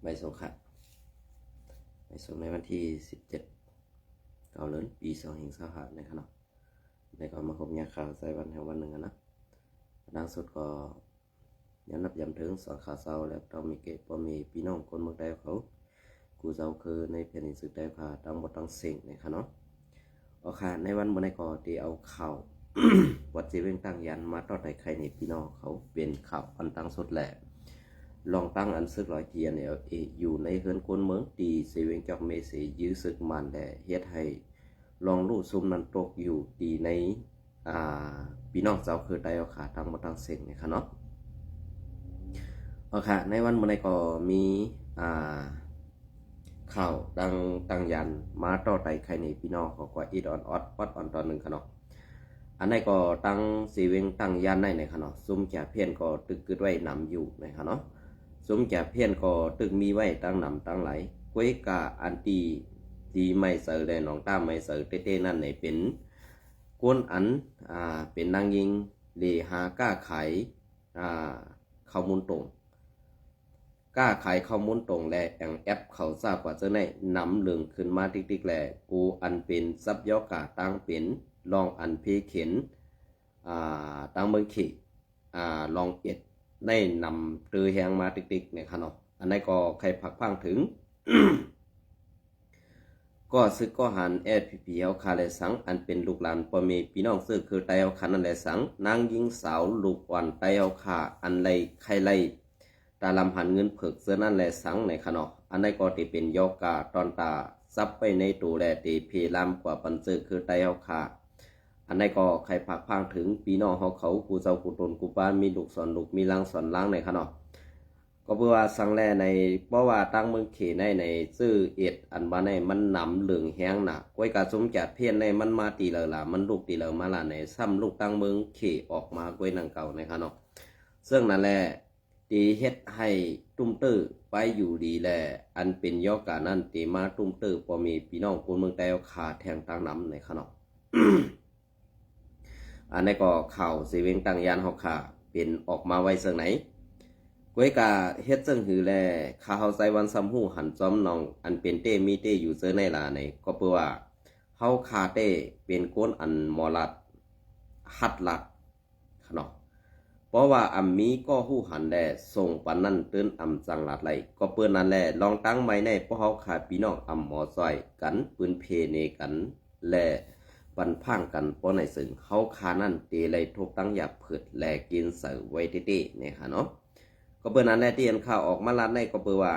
ใบส่งค่ะใบส่งในวันที่17เก่าเลินปี2025นะครับเนาะในก็มาพบยาข่าวใส่วันแห่งวันหนึ่งนะล่าสุดก็ย้ำนับย้ำถึงสอนข่าวเศร้าและต้องมีเกตพอมีพี่น้องคนเมืองใดเขากูเจ้าคือในแผ่นดินสุดใดค่ะตั้งบทตั้งเสียงนะครับเนาะเอาค่ะในวันบนในก่อที่เอาข่าว วัดเจเวงตั้งยันมาต่อใดใครในพี่น้องเขาเป็นข่าวอันตั้งสดแหละลองตั้งอันซึกร้อยเทียนเนี่ยอยู่ในเฮือนคนเมืองตีเซเวงจอกเมเสยื้อซึกมันแต่เฮ็ดให้ลองลู่ซุ่มนันตกอยู่ตีในพี่น้องเจ้าคือได้เอาขาตั้งมาตั้งเสียงเนี่ยค่ะเนาะเอาค่ะในวันมื้อนี้ก็มีข่าวดังตั้งยันมาต่อใดใครในพี่น้องเขาก็อีดออนออดปัดออนตอนหนึ่งค่ะเนาะอันนี้ก็ตั้งสีเวงตั้งยันในค่ะเนาะซุ่มแก่เพี้ยนก็ตึกกึดไว้นำอยู่นะคะเนาะซุ่มแก่เพี้ยนก็ตึกมีไว้ตั้งนำตั้งไหลก้วยกาอันตีดีไม่เสือเลยน้องตาไม่เสือเต้ๆนั่นในเป็นกวนอันเป็นนางยิงเลหาก้าไขข้อมูลตรงกล้าขายข้อมูลตรงแลอย่างแอปเขาทราบว่าจะในนำเหลืองขึ้นมาติ๊กๆแลกูอันเป็นซับยอกาตั้งเป็นลองอันเพเข็นตั้งเมืองขีลองเอ็ดได้นำตือแหงมาติ๊กๆเนี่ยค่ะเนาะอันนี้ก็ใครพักพังถึง ก็ซึกก็หันแอดพีเฮาคาเลสังอันเป็นลูกหลานปอมีพี่น้องซื้อคือไตเฮาคานั่นแหละสังนางยิงสาวลูกอ่อนไตเฮาคาอันไรใครไรตาลำหันเงินเผิกเสื้อนั่นแหละสังในขนอกอันนี้ก็ที่เป็นยอกาตอนตาซับไปในตูแลตีเพลำกว่าปันซื้อคือไตเฮาคาอันนี้ก็ใครพักพังถึงพี่น้องเขากูเจ้ากูตนกูป้านมีลูกสอนลูกมีลังสอนล้างในขนอกก็เพื่อว่าสังแลในเพราะว่าตั้งเมืองเขในซื้อเอ็ดอันบ้านในมันนำเหลืองแห้งหนักก้อยกาซุ้มจัดเพี้ยนในมันมาตีเลยล่ะมันลูกตีเลยมาล่ะในซ้ำลูกตั้งเมืองเขออกมาก้อยนังเก่าในขนอกซึ่งนั่นแหละตีเฮ็ดให้ตุ้มตื้อไปอยู่ดีแลอันเป็นยอกานั่นตีมาตุ้มตื้อพอมีพี่น้องคนเมืองแต่ขาแทงตั้งน้ำในขนอก อันนี้ก็ข่าวสีเวงตั้งยานหอกขาเป็นออกมาไว้เสื่องไหนก้วยกาเฮ็ดซึ่งหือแลข้าเฮาใส่วันซ้ำหูหันจอมนองอันเป็นเต้มีเต้อยู่เจอในลาในก็เพื่อว่าเฮาคาเต้เป็นก้นอันมอลัดหัดลัดขนอกเพราะว่าอัมมีก็หู้หันแลส่งปันนั่นเตือนอัมจังหลัดไหลก็เปื้อนนั่นแลลองตั้งไม้ในเพราะเฮาขาพี่น้องอัมหมอซอยกันปืนเพเนกันและปันพังกันเพราะในซึ่งเฮาคานั่นเตเลยทุกตั้งหยับเผิดแลกินเสือไว้เต้ๆเนี่ยค่ะเนาะก็เปิดนั้นแหละที่เห็นข่าวออกมาลัดในก็เปิดว่า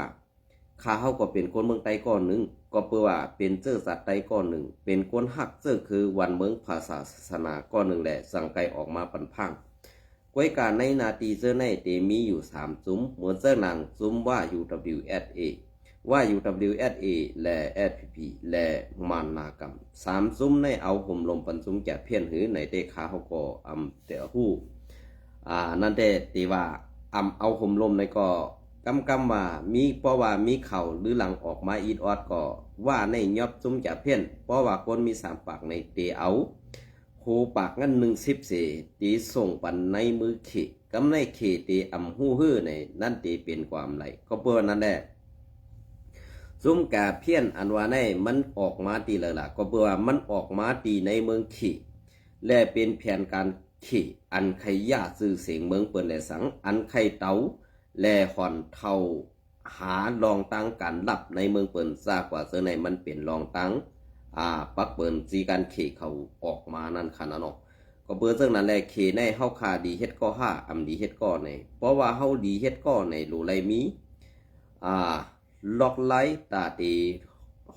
ข้าเฮาก็เป็นคนเมืองไต้ก้อนหนึ่งก็เปิดว่าเป็นเจ้าสัตว์ไต้ก้อนหนึ่งเป็นคนหักเจ้าคือวันเมืองภาษาศาสนาก้อนหนึ่งแหละสั่งไกออกมาปันพังก้วยการในนาทีเจ้าในเตมีอยู่3ซุ้มเหมือนเจ้านางซุ้มว่า UWSA ว่า UWSA และ SPP และมานนากรรม3ซุ้มในเอาห่มลมปันซุ้มแก่เพี้ยนหือในเตขาเฮาก็เตหู้นั่นเตตีว่าเอาห่มลมในก็กำว่ามีเพราะว่ามีเข่าหรือหลังออกมาอีดออดก็ว่าในยอบซุ้มจะเพี้ยนเพราะว่าคนมี3ปากในเตเอาโคปากงั้น110เสตีส่งปันในมือเขกำในเขตีหู้ฮื้อในนั่นตีเป็นความไหลก็เพื่อนั่นแหละซุ้มกาเพี้ยนอันว่าในมันออกมาตีเลยล่ะก็เพื่อว่ามันออกมาตีในเมืองเขและเป็นแผนการขี่อันไข่ย่าซื้อเสียงเมืองเปิดแหล่สังอันไข่เตาแลหอนเท่าหาลองตั้งการลับในเมืองเปิดซากว่าเสือในมันเป็นลองตั้งปักเปิดจีการขี่เขาออกมานั่นขนาดนั้นก็เปิดซึ่งนั้นแหละขี่ในเฮาคาดีเฮ็ดก็5ดีเฮ็ดก็ในเพราะว่าเฮาดีเฮ็ดก็ในรู้ไรมีล็อกไลตาตี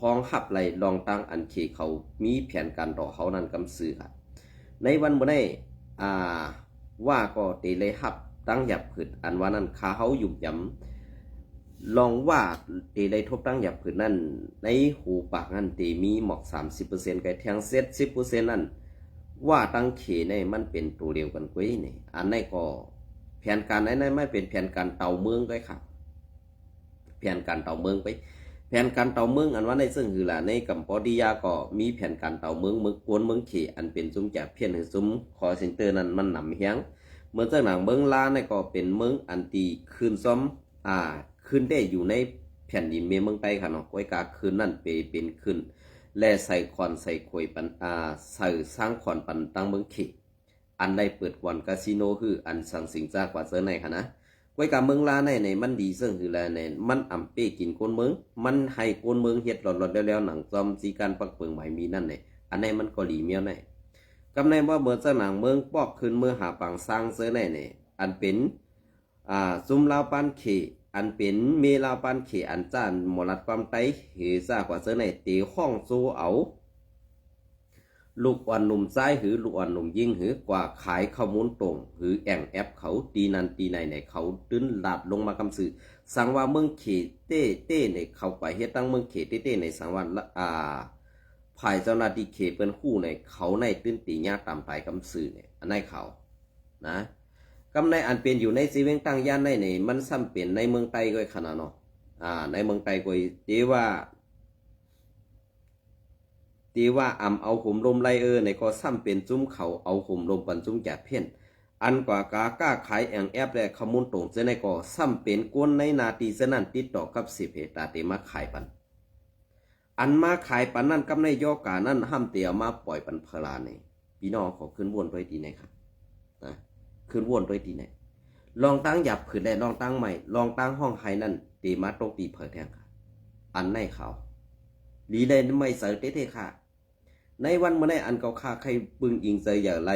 ห้องหับไหลลองตั้งอันขี่เขามีแผนการต่อเขานั้นกำซื้อค่ะในวันบ่ได้ว่าก็เตเลยหับตั้งหยับผืดอันว่านั้นขาเฮาหยุบยำลองว่าเตเลยทบตั้งหยับผืดนั่นในหูปากนั่นเตมีหมอก 30% ไก่แทงเซต 10% นั่นว่าตั้งเขในมันเป็นตัวเดียวกันกุ้ยนี่อันนี้ก็แผนการนั้นไม่เป็นแผนการเต่าเมืองก็ค่ะแผนการเต่าเมืองไปแผนการเต่าเมืองอันว่าในซึ่งคือล่ะในกัมพูชาก็มีแผนการเต่าเมืองกวนเมืองเขอันเป็นซุ้มจากเพี้ยนซุ้มคอเซ็นเตอร์นั้นมันนำเฮียง เหมือนเจ้าหนังเมืองลาเนี่ยก็เป็นเมืองอันตีคืนซ้อมคืนได้อยู่ในแผ่นดินเมืองไต้ค่ะเนาะก้อยกาคืนนั่นเป็นคืนและใส่ขอนใส่ข่อยปันใส่สร้างขอนปันตั้งเมืองเขอันได้เปิดบ่อนคาสิโนคืออันสังสิงจากว่าเจอในค่ะนะก้อยกาเมืองลาในมันดีซึ่งคือแลในมันอำเป้กินคนเมืองมันให้คนเมืองเฮ็ดหลอดๆแล้วหนังจอมสีการปักเปิงหมายมีนั่นเนี่ยอันนี้มันก็หลีเมียวในกำในว่าเมื่อเจ้าหนังเมืองปอกขึ้นเมื่อหาปังสร้างเสื้อในเนี่ยอันเป็นซุมลาวปานเขอันเป็นเมลาวปานเขอันจ้านหมอลัดความไตเฮซ่ากว่าเสื้อในตีห้องโซเอาลูกอ่อนหนุ่มซ้ายหรือลูกอ่อนหนุ่มยิ่งหรือกว่าขายข้อมูลตรงหรือแองแอปเขาตีนันตีในเนี่ยเขาตื้นหลาดลงมากำสื่อสั่งว่าเมืองเขเต้เนี่ยเขาไปเฮ็ดตั้งเมืองเขเต้ในสังวันภายเจ้าหน้าที่เขตเป็นคู่ในเขาในตื้นตีญาตามตายกำสื่อเนี่ยอันในเขานะกำในอันเป็นอยู่ในซีเวงตั้งย่านในเนี่ยมันซ้ำเป็นในเมืองไต้ก็ขนาดเนาะในเมืองไต้ก็ดีว่าเอาห่มลมไลในก็ซ้ำเป็นจุ้มเขาเอาห่มลมปันจุ้มแก่เพี้ยนอันกว่ากล้าขายแองแอปและขมุนตรงเจในก็ซ้ำเป็นกวนในนาทีเสนั่นติดต่อกับ10 เหตุเตมาขายปันอันมาขายปันนั่นกับในยอกานั่นห้ามเตียมาปล่อยปันเพลาในพี่น้องขอขึ้นวนด้วยดีไหนครับนะขึ้นวนด้วยดีไหนลองตั้งหยับผืนได้ลองตั้งใหม่ลองตั้งห้องไฮนั่นตีมาตรงตีเผยแทงค่ะอันในเขาลีเลยไม่เสยเท่ค่ะในวันเมื่อในอันเก่าคาใครปึงอิงใจอย่าไร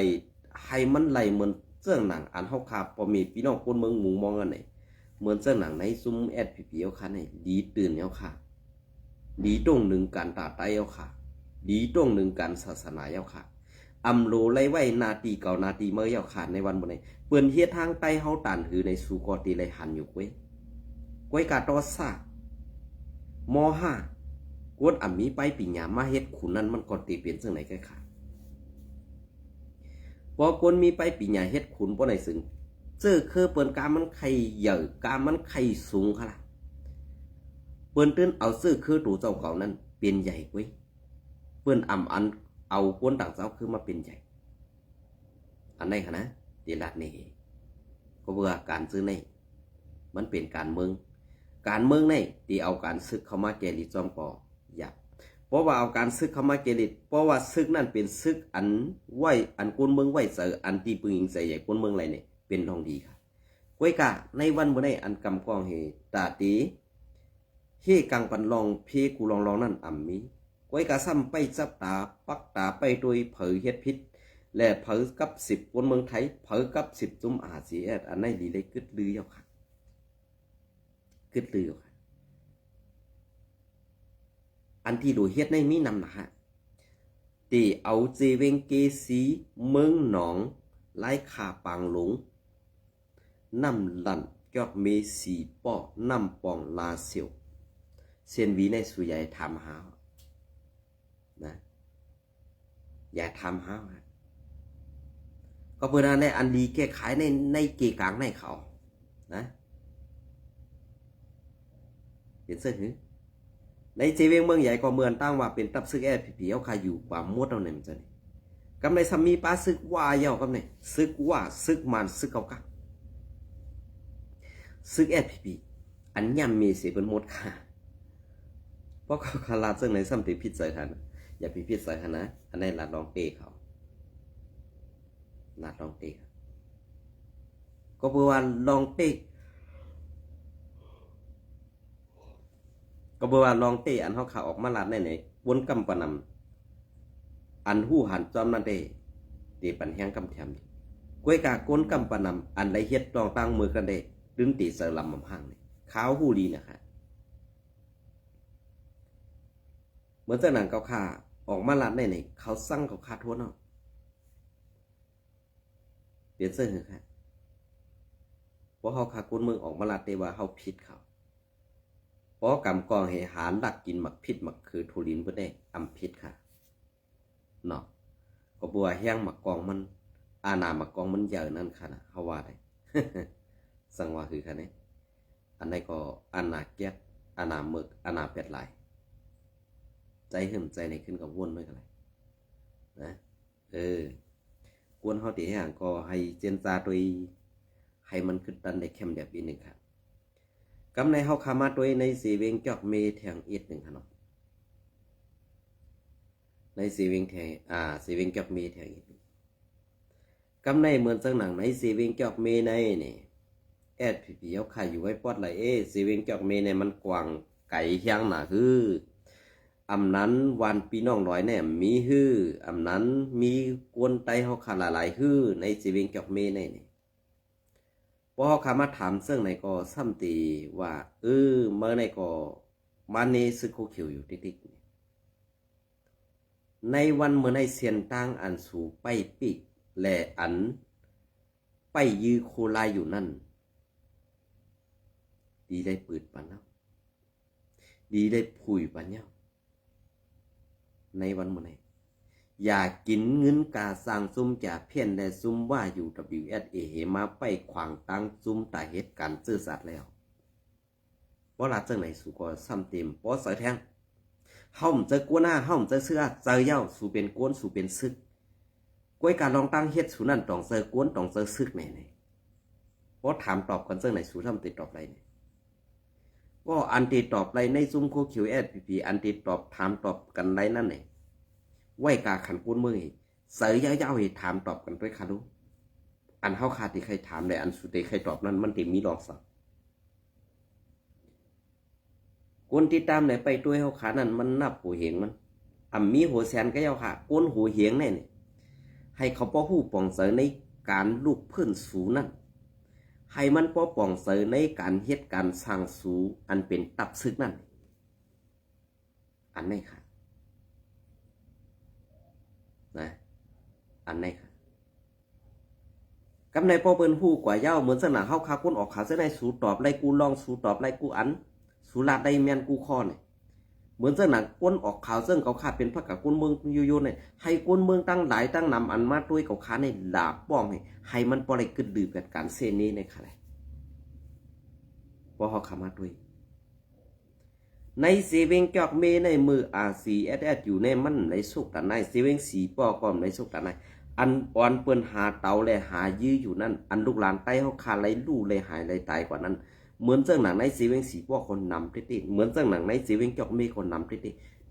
ให้มันไหลเหมือนเสื้อหนังอันเฮาคาพอมีพี่น้องคนเมืองหมูมองกันไหนเหมือนเสื้อหนังในซุ้มแอดผีเอาค่ะในดีตื่นเอาค่ะดีตรงหนึ่งการตาไตเอาค่ะดีตรงหนึ่งการศาสนาเอาค่ะอำโลไล่ไว้นาทีเก่านาทีเมื่อเอาค่ะในวันเมื่อในเปื่อนเฮ็ดทางไตเฮาตานหือในสุกอตีไลหันอยู่ก้วยกาตอซาม.5 กวนอ่ำมีไปปีหยามาเฮ็ดขุนนั้นมันก่อนตีเปลี่ยนซึ่งไหนแค่ค่ะพอกวนมีไปปีหยาเฮ็ดขุนป้อไหนซึ่งเจอคือเปิ้นกามันไข่ใหญ่กามันไข่สูงค่ะล่ะเปิ้นตื้นเอาซื้อคือตู่เจ้าเก่านั้นเป็นใหญ่กว่าเปิ้นอ่ำอันเอากวนต่างเจ้าคือมาเป็นใหญ่อันไหนค่ะนะตีลัดนี่ก็เบื่อการซื้อในมันเป็นการเมืองในตีเอาการซึกเข้ามาแกลิจอมปออยากเพราะว่าเอาการซึกเข้ามาเกลิดเพราะว่าซึกนั่นเป็นซึกอันไหวอันกวนเมืองไหวเสออันตีปืนยิงใส่ใหญ่กวนเมืองอะไรเนี่ยเป็นทองดีค่ะก้วยกะในวันบ่ได้อันกำกองเฮตาตีเฮกังปันลองเพกูลองนั่นอ่ำมีก้วยกะซ้ำไปจับตาปักตาไปโดยเผยเฮ็ดพิษและเผยกับ10กวนเมืองไทยเผยกับ10จุ่มRCSอันไหนดีเลยกึดลือเจ้าค่ะกึดลือค่ะอันที่ดูเฮ็ดในมีนำนะฮะตีเอาเจเวงเกสีเมืองหนองไล่ขาปางหลงน้ำหลั่นยอดเมสีป้อน้ำปองลาเซียวเซียนวีในสุใหญ่ทำหานะอย่าทำหาก็เพื่อนในอันดีแก้ไขในเกกลางในเขานะเห็นเสื้อหือในเจเวงเมืองใหญ่ก็เมืองตั้งว่าเป็นตับซึกแอดผีเอาใครอยู่ป่ามดเอาเนี่ยมันจะนี่กำในสามีป้าซึกว่าเย่ากำในซึกว่าซึกมันซึกเก่ากักซึกแอดผีอันย่ำมีเสียเป็นหมดค่ะเพราะเขาคาราซึ่งในซ้ำติพิษใส่ทันอย่าพิษใส่ทันนะอันในลาดลองเตะเขาลาดลองเตะก็เพื่อว่าลองเตะก็บอกว่าลองเตะอันเขาขาออกมาลาดในวนกำปนำอันหู้หันจอมนั่นเตตีปันแห้งกำแถมก้วยกาก้นกำปนำอันไรเฮ็ดลองตั้งมือกันเดดึงตีเสลำมำพังเนี่ยข้าวหู้ดีนะคะเหมือนเจ้าหนังเขาขาออกมาลาดในเขาสั่งเขาขาทวนเนาะเปลี่ยนเสื้อเหรอคะเพราะเขาขาก้นมือออกมาลาดเตว่าเขาผิดเขาเพราะกำกองเหหารดักกินหมักพิษหมักคือทุลินเพื่อได้อำพิษค่ะเนาะก็บัวแห้งหมักกองมันอาณาหมักกองมันใหญ่นั่นค่ะนะเขาว่าได้ สังว่าคือค่ะเนี่ยอันนี้ก็อาณาแก๊สอาณาหมึกอาณาเป็ดลายใจหึมใจในขึ้นกับวนด้วยกันเลยนะก วนเฮาติแฮงก็ให้เจนจาโดยให้มันขึ้นตันได้เข้มแบบอีกนึงครับกำในเฮาขามาโดยในสีเวงจอกเมแทงอีกนึงครับเนาะในสีเวงแทงสีเวงจอกเมแทงอีกกำในเหมือนจังหนังในสีเวงจอกเมในนี่แอดพี่ๆเฮาขายอยู่ไว้ปอดไหลสีเวงจอกเมในมันกว้างไกลเฮียงหน่ะคืออำนั้นวันพี่น้องร้อยแน่มีฮื้ออำนั้นมีกวนไตเฮาขาหลายๆฮื้อในสีเวงจอกเมในนี่พอเฮาขามาถามซึ่งไหนก็ซ้ำตีว่าเมื่อไหนก็มาเนซึโคเขียวอยู่ติ๊กๆในวันเมื่อในเสียนตั้งอันสู่ไปปิกและอันไปยือโคลายอยู่นั่นดีได้ปืดปันเนาะดีได้ผุยปันเนาะในวันมื้อนี้อย่ากินเงินกาสร้างซุ่มจ่าเพี้ยนและซุ่มว่าอยู่ WSA เหมาไปขวางตั้งซุ่มตาเหตุการณ์ซื่อสัตย์แล้วบ่ลาจังไหนสู่ก็ซ้ำเต็มบ่สอยแทงเฮาจะกวนหน้าเฮาจะเสื้อเจอเหย้าสู่เป็นกวนสู่เป็นซึกกวยการลองตั้งเฮ็ดสู่นั่นต้องเจอกวนต้องเจอซึกแน่ๆบ่ถามตอบกันจังไหนสู่ทำติดตอบไรนี่ก็อันติตอบไรในซุ่มโคคิว SPP อันติตอบถามตอบกันไรนั่นนี่ไว้กาขันปูนมือเสยยาวๆให้ถามตอบกันด้วยค่ะลูกอันเฮาขาดที่ใครถามได้อันสุดที่ใครตอบนั้นมันติมีรองสักคนติดตามไหนไปด้วยเฮาขานั้นมันนับหูเหงมันมีหัวแสนก็ยาวค่ะก้นหูเหงแน่นี่ให้เขาป้อหูป่องเสยในการลูกเพื่อนสูนั่นให้มันป้อป่องเสยในการเฮ็ดการสร้างสูอันเป็นตับซึกนั่นอันไหนค่ะนะอันไหนค่ะกำในป้อเปิ้นฮู้กว่าเย้าเหมือนสนาเฮาคาคนออกขาเส้นในสูตอบไรกูลองสูตอบไรกูอันสูลาดได้แม่นกูคอเนี่ยเหมือนสนาคนออกข่าวซึ่งเขาขาดเป็นพระกับคนเมืองอยู่ๆเนี่ยให้คนเมืองตั้งหลายตั้งนำอันมาด้วยเขาขาในดาบป้องให้มันบ่ได้กึดดื่มกับการเส้นนี้ในค่ะเลยบ่เฮาขามาด้วยในเซเวงจอกเมในมือ RCSS อยู่ในมันในสุกตันในเซเวงสีป้อก่อนในสุกตันในอันอ่อนเปิ้นหาเตาและหายื้ออยู่นั่นอันลูกหลานใต้เฮาคาไหลลู่เลยหายเลยตายกว่านั้นเหมือนเจ้าหนังในเซเวงสีป้อคนนำติดเหมือนเจ้าหนังในเซเวงจอกเมคนนำติด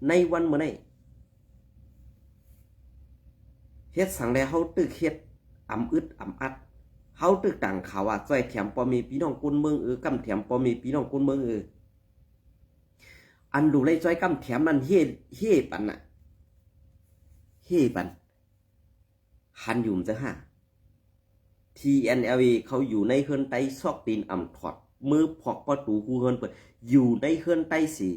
ในวันเมื่อไหร่เฮ็ดสังแล้วเฮาตึกเฮ็ดอึดอัดเฮาตึกต่างข่าวว่าจ้อยแถมปอมีพี่น้องคนเมืองกำแถมปอมีพี่น้องคนเมืองอันดูเลยจ้อยกำแถมนั่นเฮ่ปันน่ะเฮ่ปันหันอยู่จะห้า TNLA เขาอยู่ในเฮือนไต้ซอกตีนถอดมือพอกประตูหูเฮือนเปิดอยู่ในเฮือนไต้สิ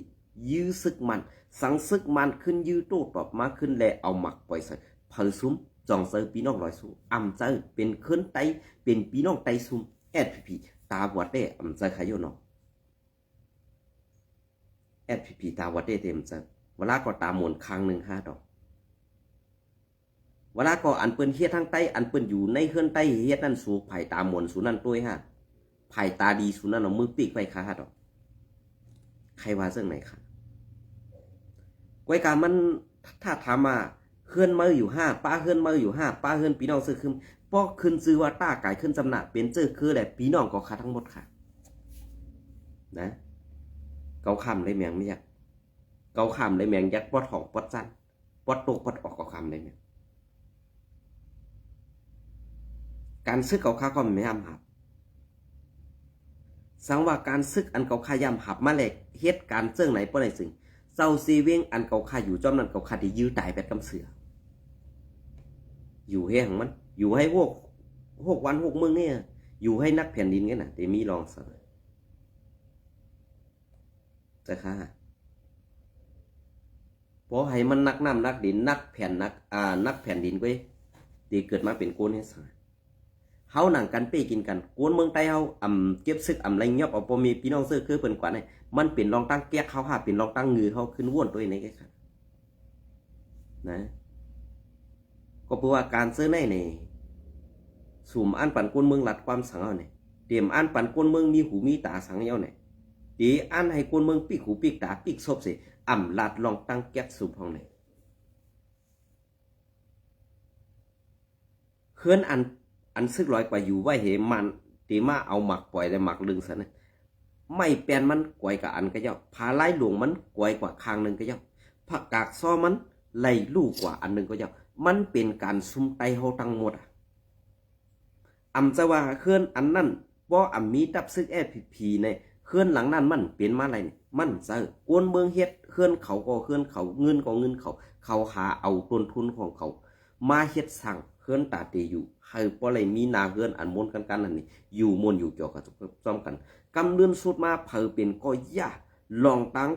ยื้อซึกมันสังซึกมันขึ้นยื้อโต้ตอบมาขึ้นแลเอาหมักปล่อยใส่เผาซุ้มจองเซอร์พี่น้องลอยสู้เจอเป็นเฮือนไต้เป็นพี่น้องไต้ซุ้ม SPP ตาบวดได้เจอใครอยู่เนาะ SPP ตาบวดได้เต็มเจอเวลาก็ตามหมุนครั้งนึง5 ดอกเวลาก็อันเปิ้นเฮ็ดทางใต้อันเปิ้นอยู่ในเฮือนใต้เฮ็ดนั่นสู่ไผตาหมวนสู่นั่นต้วยไผตาดีสู่นั่นเอามือปีกไว้คาดอกใครว่าเรื่องไหนค่ะก้อยกามันถ้าถามมาเฮือนมืออยู่5ป้าเฮือนมืออยู่5ป้าเฮือนพี่น้องซื้อขึ้นป้อขึ้นซื้อว่าต้ากายขึ้นจำหนักเป็นเจอคือแหละพี่น้องก็ค่าทั้งหมดค่ะนะเกาคำได้แมงไม่อยากเกาคำได้แมงยักปอดหอกปอดจันปอดตกปอดออกเกาคำได้แมงการซึกเก่าข้าก็ไม่ยำหับสังว่าการซึกอันเก่าข้ายำหับมาแหลกเฮ็ดการเจิงไหนป้อไหนซึ่งเจ้าซีเวงอันเก่าข้าอยู่จอมนั้นเก่าข้าที่ยื้อตายแบบกำเสืออยู่ให้ของมันอยู่ให้พวกวัน6 มื้อเนี่ยอยู่ให้นักแผ่นดินกันน่ะแต่มีรองสักจะค่ะพอให้มันนักน้ำนักดินนักแผ่นดินไว้ที่เกิดมาเป็นโกนเฮ็ดซะเฮาหนังกันเป้กินกันกวนเมืองใต้เฮาเก็บซึกไรยอบเอาบ่มีพี่น้องซื้อคือเพิ่นกว่านี่มันเป็นรองตั้งแก้เขาหาเป็นรองตั้งงือเฮาขึ้นว่นตัวนี้แค่ค่ะนะก็เพราะว่าการซื้อในนี่สุ่มอันปันกวนเมืองหลัดความสังเอานี่เตรียมอันปันกวนเมืองมีหูมีตาสังเฮานี่ดีอันให้กวนเมืองปีกหูปีกตาปีกซบสิหลัดรองตั้งแก้สุ่มห้องนี่ เฮือนอันซึกลอยกว่าอยู่ไว้เหมันตีมาเอาหมักปล่อยได้หมักลึงซะนะไม่แปลนมันกวยกับอันก็เจ้าผาไล่หลวงมันกวยกว่าคางนึงก็เจ้าผักกากซ้อมันไหลลู่กว่าอันนึงก็เจ้ามันเป็นการซุ่มไตเฮาทั้งหมดอำจะว่าเฮือนอันนั้นบ่อำมีดับซึกแอพีในเฮือนหลังนั้นมันเป็นมาอะไรนี่มันเจอกวนเมืองเฮ็ดเฮือนเขาก็เฮือนเขาเงินก็เงินเขาหาเอาต้นทุนของเขามาเฮ็ดสั่งเฮือนตาเตอยู่ให้บ่เลยมีนาเฮือนอันมนกันนั่นนี่อยู่มนอยู่เกี่ยวกับซ้อมกันกำเดือนสุดมาเผอเป็นก็ยาลองตั้ง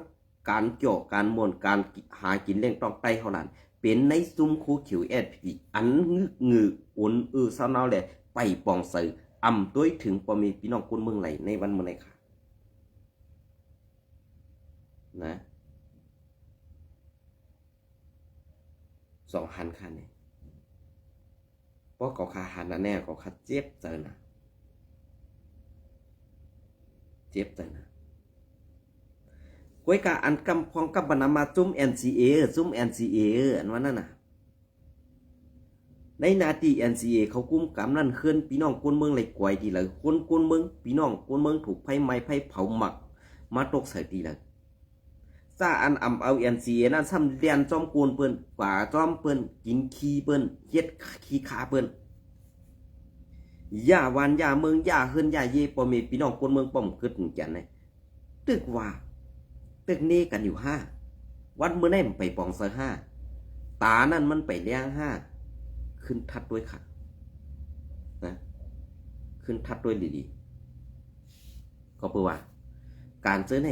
การเกี่ยวการมนการหากินเล่งต้องไตเท่านั้นเป็นในซุ้มคูเขียวแอดพีอันงึกงืออุ่นซาวนาวแหละไปปองใส่อำด้วยถึงปอมีพี่น้องคนเมืองไหลในวันเมื่อไหร่ค่ะนะ2,000ค่ะเนี่ยเพราะเขาขาหันนะแน่เขาขาเจ็บเจอนะเจ็บเจอนะก้วยกาอันกำพองกับบรรณามาจุ้ม NCA จุ้ม NCA อันว่านั่นน่ะในนาที NCA เขากุมกำนั่นเคลื่อนพี่น้องคนเมืองไหลกวยทีเลยคนเมืองพี่น้องคนเมืองถูกไฟไหม้ไฟเผาหมักมาตกใส่ทีเลยซาอันเอา NCA นั่นซ้ำเรียนจอมกวนเปิ้นกว่าจอมเปิ้นกินขี้เปิ้นเฮ็ดขี้ขาเปิ้นย่าวันย่าเมืองย่าเฮือนย่าเย่ปอมีพี่น้องคนเมืองป้อมกึดแก่นเลยตึกว่าตึกนี้กันอยู่5วันเมื่อไหร่ไปปองเซอ5ตานั่นมันไปเลี้ยง5ขึ้นทัดด้วยค่ะนะขึ้นทัดด้วยดีๆก็เพื่อว่าการเจอใน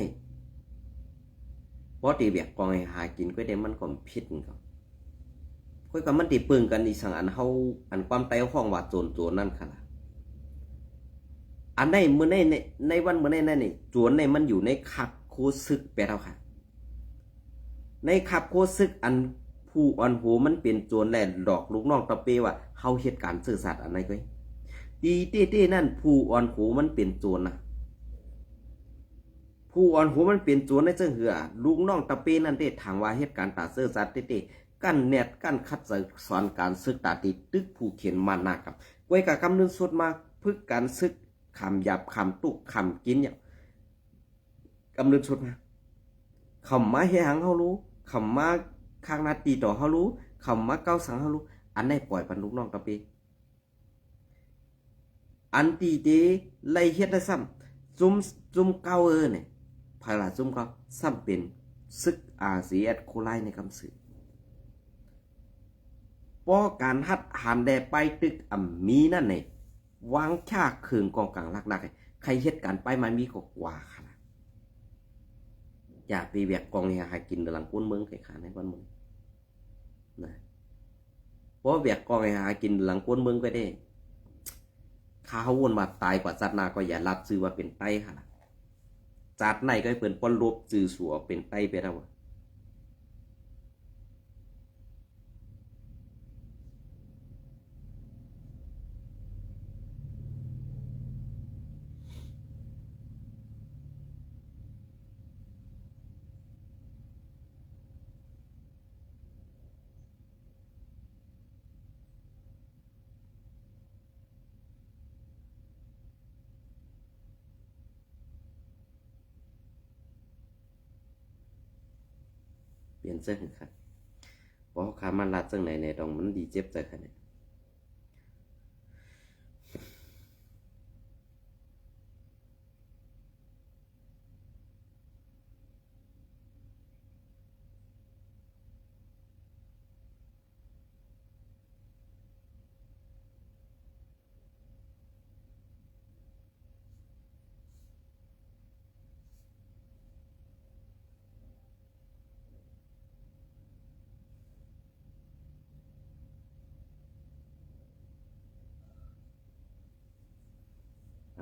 เพราะตีเบียกกองให้หากินก็ได้มันก็พิษก็ค่อยกับมันตีปึงกันอีสังอันเฮาอันความไตห้องว่าโจรนั่นค่ะอันในมื้อในวันมื้อในนี่โจรในมันอยู่ในขับโคซึกแปลเอาค่ะในขับโคซึกอันผู้อ่อนโหมันเป็นโจรแล่หลอกลูกน้องตะเปว่าเฮาเฮ็ดการซื่อสัตย์อันไหนก็ตีเต้ๆนั่นผู้อ่อนโหมันเป็นโจรนะผู้อ่อนโหมันเป็นโจรในเจ้าเหือลูกน้องตะเปนั่นเด้ทางว่าเหตุการณ์ตาซื่อสัตย์เต้ๆกั้นแนดกั้นคัดสอนการศึกตาติตึกผู้เขียนมานากับไว้กับกำนึงสุดมาพึกการศึกคำหยาบคำตุกคำกินเนี่ยกำนึงสุดมาคำมาเฮหังเฮารู้คำมาข้างนาตีต่อเฮารู้คำมาเก้าสังเฮารู้อันไหนปล่อยปันลูกน้องตะเปอันตีเตไล่เฮ็ดได้ซ้ำจุ่มเก้าเนี่ยภายหลังจุ่มเก้าซ้ำเป็นซึกอาเซียนโคไลในคำสื่อป้อการหัดหันแดไปตึกมีนั่นเนี่ยวางชาเคืองกองกลางลักๆใครเฮ็ดการไปมามีก็กว่าค่ะอย่าไปแบกกองเนี่ยหากินหลังก้นเมืองไข่ขาในวันเมืองนะเพราะแบกกองเนี่ยหากินหลังก้นเมืองก็ได้ข้าวนมาตายกว่าจัดนาก็อย่ารับซื้อว่าเป็นไต้ค่ะจัดในก็เปิ่นป้อนลบจือสัวเป็นไต้ไปแล้วเปลี่ยนเสื้อค่ะเพราะขามันรัดจังไหนในดองมันดีเจ็บใจค่ะเนี่ย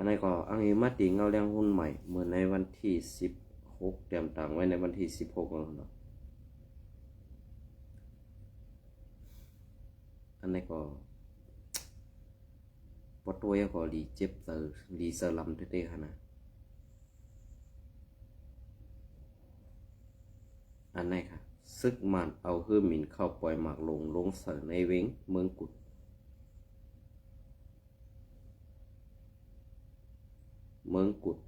อันนี้ก็อันนี้มาติงเอาเรื่องหุ้นใหม่เหมือนในวันที่16เตรียมตังไว้ในวันที่16แล้วเนาะอันนี้ก็ปอตัวก็รีเจ็บเซอร์รีเซอร์ลำเต้ๆค่ะนะอันนี้ค่ะซึกมันเอาเฮือหมินเข้าปล่อยหมากลงเสอในเว้งเมืองกุด เมืองกุด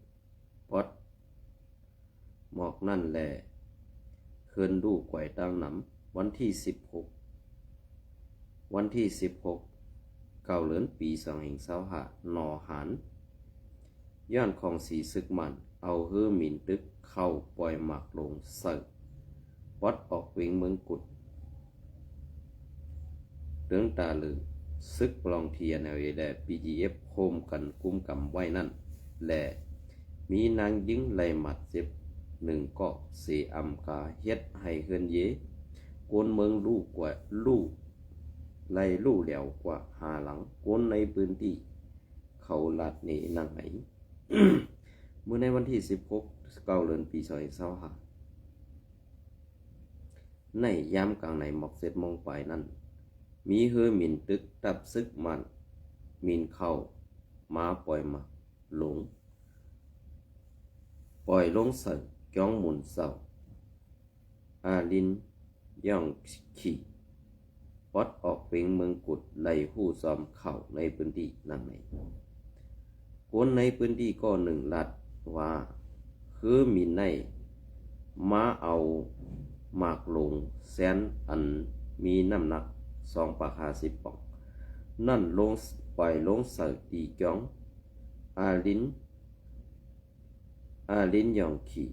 ปอดหมอกนั่นแหละเคินดูกไกวตังหนำวันที่16เก้าเดือนปี2525นอหารย้อนของสีซึกมันเอาเฮือหมินตึกเข้าปล่อยหมากลงเสิร์ปอดออกเวงเมืองกุดเรื่องตาลือซึกปลองเทียนเอาแล PGF โคมกันกุมกำไว้นั่นแลมีนางยิงไล่หมัดเจ็บหนึ่งก็เสอำกาเฮ็ดให้เฮือนเยโกนเมืองลูกกว่าลูกไล่ลู่เหลวกว่าหาหลังโกนในพื้นที่เขาลาดนี่นางไหน เมื่อในวันที่16เก้าเดือนปี2525ในยามกลางในหมอกเสร็จมองไปนั้นมีเฮือหมินตึกตับซึกมันมินเข้ามาปล่อยมาหลงปล่อยลงเสิร์จ้องหมุนเสาอาลินย่องขี่ปอดออกเวงเมืองกุดไล่หู้ซอมเข่าในพื้นที่นั่นไหนคนในพื้นที่ก็หนึ่งลัดว่าคือมีในมาเอาหมากลงแสนอันมีน้ำหนัก250 ปองนั่นลงปล่อยลงเสิร์ตีจ้องอาลินย่องขี่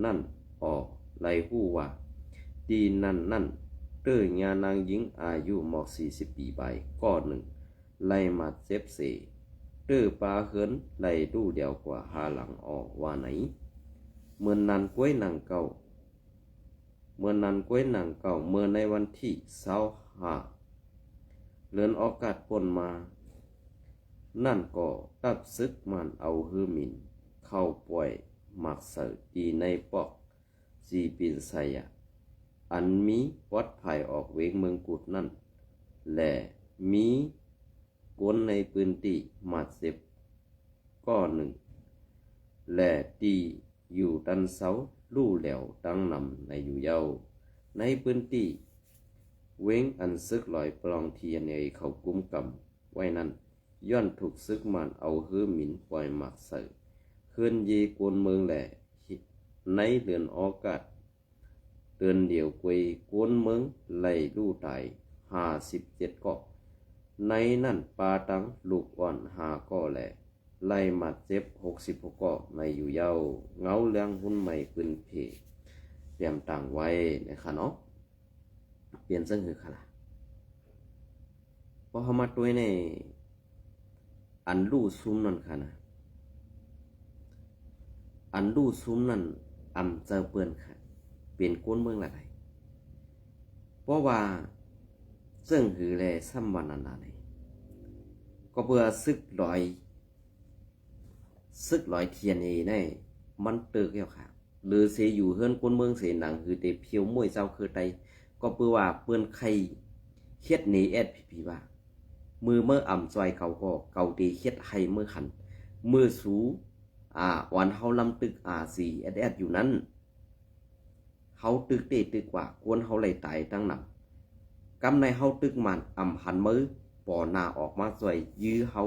นั่นออกไล่หู้ว่าดีนั่นเต้ยญานางหญิงอายุหมอก40 ปีไปก็หนึ่งไล่มาเจ็บเสเต้อปลาเขินไล่ดูเดียวกว่าหาหลังออกว่าไหนเมื่อนั้นกล้วยนางเก่าเมื่อในวันที่25เลือนออกาศป่นมานั่นก็ตับซึกมันเอาฮือหมินเข้าปล่อยหมักเสิร์ตีในปอกจีปินไซยะอันมีปอดภัยออกเวงเมืองกุดนั่นและมีกวนในพื้นที่มาเจ็บก็หนึ่งและตีอยู่ตันเสาลู่แหลวตั้งนำในอยู่เยาในพื้นที่เวงอันซึกลอยปลองเทียนในเขากุมกำไว้นั้นย้อนถูกซึกมันเอาฮือหมินปล่อยหมักเสิร์เคลื่อนเยกวนเมืองแหละในเดือนออกาศเดือนเดียวกวยกวนเมืองไล่ลู่ตาย57 เกาะในนั่นปาตังลูกอ่อน5 ก็แหละไล่มาเจ็บ66 เกาะในอยู่เยาเงาเลี้ยงหุ้นใหม่ปืนเพเตรียมต่างไว้นะคะเนาะเปลี่ยนซึ่งคือค่ะพอเขามาตัวในอันลู่ซุ้มนั่นค่ะนะอันลู่ซุ้มนั่นอำเจอเปื้อนค่ะเป็นก้นเมืองอะไรเพราะว่าซึ่งคือแลซ้ำวันนั้นเลยก็เพื่อซึกลอยเทียนเอในมันเติกแล้วค่ะหรือเสอยู่เฮือนก้นเมืองเสหนังคือเตเพียวมวยเจ้าคือไตก็เพื่อว่าเปื้อนไข่เฮ็ดเนเอสพีว่ามือเมื่ออ่ำซอยเขาก็เกาตีเฮ็ดให้เมื่อขันมือสูวันเฮาลำตึก4SS อยู่นั้นเฮาตึกเตตึกว่ากวนเฮาไหลตายตั้งนำกำในเฮาตึกมันอ่ำหันมือปอหน้าออกมาซอยยื้อเฮา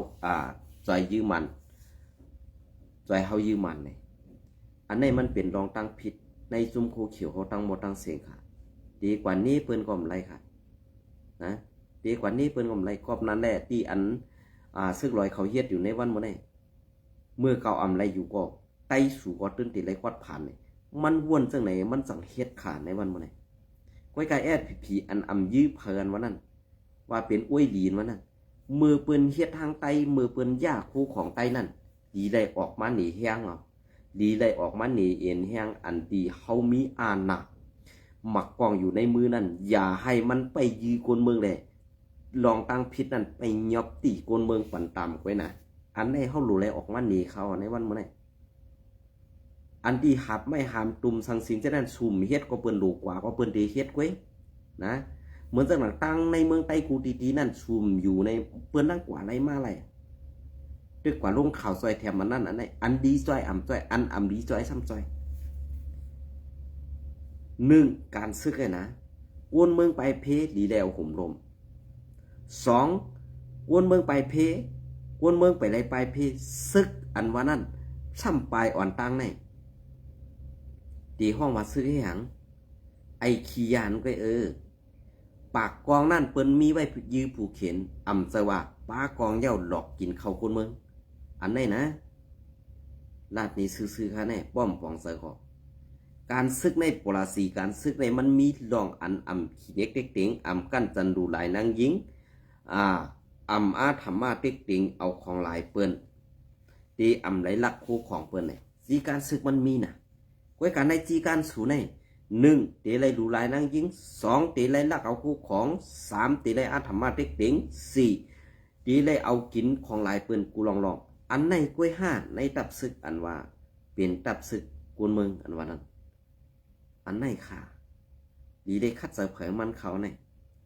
ซอยยื้อมันซอยเฮายื้อมันนี่อันนี้มันเป็นรองตั้งผิดในซุมโคเขียวเฮาตั้งบ่ตั้งเสียงค่ะดีกว่านี้เพิ่นก็บ่ไรค่ะนะดีกว่านี้เพิ่นก็บ่ไรกอบนั้นแหละที่อันซึกลอยเขาเฮ็ดอยู่ในวันมื้อนี้เมื่อเก่าอำไรอยู่ก็ไต้สู่ก็ตื้นติดไรควัดผ่านนี่มันว่วนจังไหนมันสังเฮ็ดขาดในวันมื้อนี้ก้อยกายแอดผีอันอำยื้อเพิ่นว่านั่นว่าเป็นอ้วยดีนว่านั่นมือเปิ้นเฮ็ดทางไตมือเปิ้นย่าคู่ของไตนั่นดีได้ออกมาหนีแห้งเอาดีได้ออกมาหนีเอ็นแห้งอันดีเฮามีอานะหมักกองอยู่ในมือนั่นอย่าให้มันไปยื้อกวนเมืองเลยลองตั้งพิษนั่นไปยอบตีกวนเมืองปั่นตามไว้นะอันได้เฮารู้เลยออกมาหนีเขาในวันมื้อนี้อันที่หับไม่หามตุ่มสังสิงจะนั่นซุ่มเฮ็ดก็เปิ้นดูกว่าก็เปิ้นได้เฮ็ดไว้นะเหมือนจังหลังตั้งในเมืองไต้กูตีๆนั่นซุ่มอยู่ในเปิ้นนั่งกว่าไรมาไรตึกกว่าลงข่าวซอยแถมมันนั่นอันไหนอันดีซอยอ่ำซอยอันอ่ำดีซอยซ้ำซอย1การซึกเลยนะวนเมืองไปเพดีแล้วห่มลม2วนเมืองไปเพวนเมืองไปไรไปเพซึกอันว่านั่น ซ้ำปลายอ่อนตังในตีห้องว่าซื้อให้หยังไอ้ขี้ยานก็ปากกองนั่นเปิ้นมีไว้ยื้อผูกเข็นอำซะว่าป้ากองเหย้าหลอกกินข้าวคนเมืองอันไหนนะลาดนี้ซื่อๆค่ะแน่ป้อมปองเสือขอการซึกในปราศีการซึกในมันมีรองอันอำขี้เน็กเต็กเต็งอำกั้นจันดูหลายนางยิงอำอาธรรมาเต็กเต็งเอาของหลายเปิ้นตีอำไหลลักคู่ของเปิ้นไหนจีการซึกมันมีน่ะก้วยการในจีการสูใน1. เตไลดูลายนางยิง 2. เตไลลักเอาคู่ของ 3. เตไลอาธรรมาเต็กเต็ง 4. เตไลเอากินของหลายเปิ้นกูลองอันในก้วย5ในตับซึกอันว่าเป็นตับซึกกูนเมืองอันว่านั้นอันในค่ะดีได้คัดเจอเผยมันเขาเนี่ย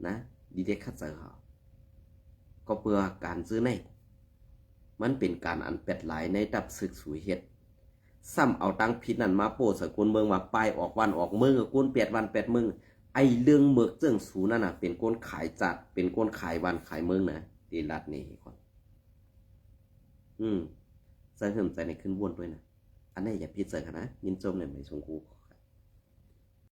นะดีได้คัดเจอเขาก็เพื่อการซื้อในมันเป็นการอันเป็ดหลายในตับซึกสู่เฮ็ดซ้ำเอาตังผิดนั่นมาโปสกุลเมืองมาปลายออกวันออกเมืองกุล8 วัน 8 มื้อไอเรื่องเมือกเจิ้งสูนั่นน่ะเป็นคนขายจัดเป็นคนขายวันขายเมืองนะตีรัดนี่ก่อนใส่เหิมใจในขึ้นวนด้วยนะอันนี้อย่าพิจารณายินจมเลยไม่ชงกู